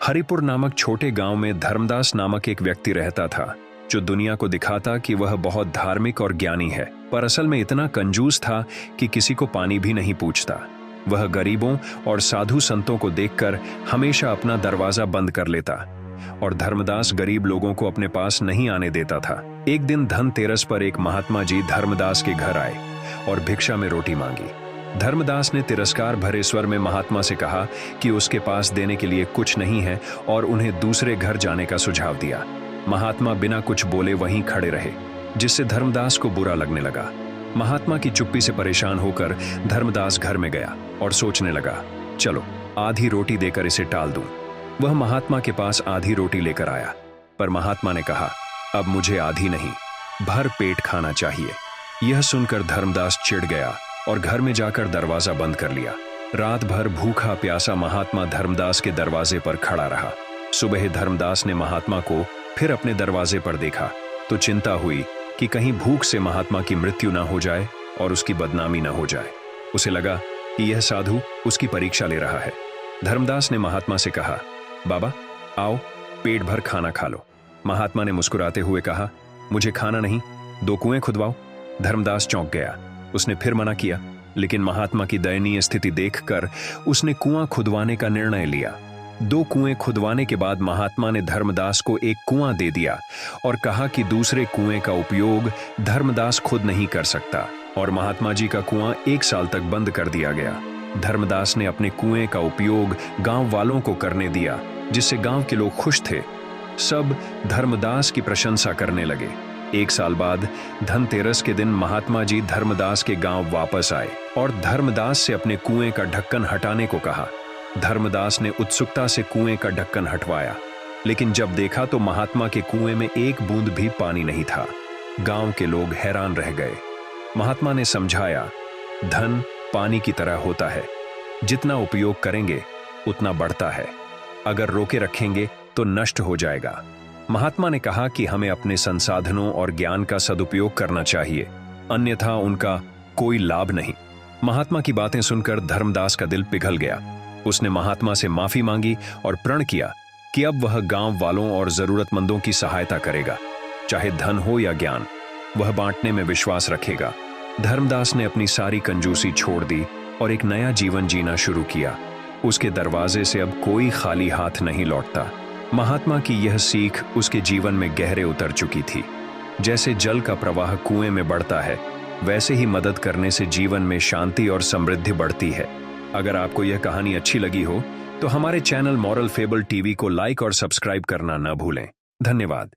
हरिपुर नामक छोटे गांव में धर्मदास नामक एक व्यक्ति रहता था जो दुनिया को दिखाता कि वह बहुत धार्मिक और ज्ञानी है, पर असल में इतना कंजूस था कि किसी को पानी भी नहीं पूछता। वह गरीबों और साधु संतों को देखकर हमेशा अपना दरवाजा बंद कर लेता और धर्मदास गरीब लोगों को अपने पास नहीं आने देता था। एक दिन धनतेरस पर एक महात्मा जी धर्मदास के घर आए और भिक्षा में रोटी मांगी। धर्मदास ने तिरस्कार भरे स्वर में महात्मा से कहा कि उसके पास देने के लिए कुछ नहीं है और उन्हें दूसरे घर जाने का सुझाव दिया। महात्मा बिना कुछ बोले वहीं खड़े रहे, जिससे धर्मदास को बुरा लगने लगा। महात्मा की चुप्पी से परेशान होकर धर्मदास घर में गया और सोचने लगा, चलो आधी रोटी देकर इसे टाल दूं। वह महात्मा के पास आधी रोटी लेकर आया, पर महात्मा ने कहा, अब मुझे आधी नहीं, भर पेट खाना चाहिए। यह सुनकर धर्मदास चिढ़ गया और घर में जाकर दरवाजा बंद कर लिया। रात भर भूखा प्यासा महात्मा धर्मदास के दरवाजे पर खड़ा रहा। सुबह धर्मदास ने महात्मा को फिर अपने दरवाजे पर देखा तो चिंता हुई कि कहीं भूख से महात्मा की मृत्यु न हो जाए और उसकी बदनामी न हो जाए। उसे लगा कि यह साधु उसकी परीक्षा ले रहा है। धर्मदास ने महात्मा से कहा, बाबा आओ पेट भर खाना खा लो। महात्मा ने मुस्कुराते हुए कहा, मुझे खाना नहीं, 2 कुएं खुदवाओ। धर्मदास चौंक गया। उसने फिर मना किया, लेकिन महात्मा की दयनीय स्थिति देखकर उसने कुआं खुदवाने का निर्णय लिया। 2 कुएं खुदवाने के बाद महात्मा ने धर्मदास को एक कुआं दे दिया और कहा कि दूसरे कुएं का उपयोग धर्मदास खुद नहीं कर सकता, और महात्मा जी का कुआं 1 साल तक बंद कर दिया गया। धर्मदास ने अपने कुएं का उपयोग गांव वालों को करने दिया, जिससे गांव के लोग खुश थे। सब धर्मदास की प्रशंसा करने लगे। 1 साल बाद धनतेरस के दिन महात्मा जी धर्मदास के गांव वापस आए और धर्मदास से अपने कुएं का ढक्कन हटाने को कहा। धर्मदास ने उत्सुकता से कुएं का ढक्कन हटवाया, लेकिन जब देखा तो महात्मा के कुएं में 1 बूंद भी पानी नहीं था। गांव के लोग हैरान रह गए। महात्मा ने समझाया, धन पानी की तरह होता है, जितना उपयोग करेंगे उतना बढ़ता है, अगर रोके रखेंगे तो नष्ट हो जाएगा। महात्मा ने कहा कि हमें अपने संसाधनों और ज्ञान का सदुपयोग करना चाहिए, अन्यथा उनका कोई लाभ नहीं। महात्मा की बातें सुनकर धर्मदास का दिल पिघल गया। उसने महात्मा से माफी मांगी और प्रण किया कि अब वह गांव वालों और जरूरतमंदों की सहायता करेगा, चाहे धन हो या ज्ञान, वह बांटने में विश्वास रखेगा। धर्मदास ने अपनी सारी कंजूसी छोड़ दी और एक नया जीवन जीना शुरू किया। उसके दरवाजे से अब कोई खाली हाथ नहीं लौटता। महात्मा की यह सीख उसके जीवन में गहरे उतर चुकी थी। जैसे जल का प्रवाह कुएं में बढ़ता है, वैसे ही मदद करने से जीवन में शांति और समृद्धि बढ़ती है। अगर आपको यह कहानी अच्छी लगी हो तो हमारे चैनल मॉरल फेबल टीवी को लाइक और सब्सक्राइब करना न भूलें। धन्यवाद।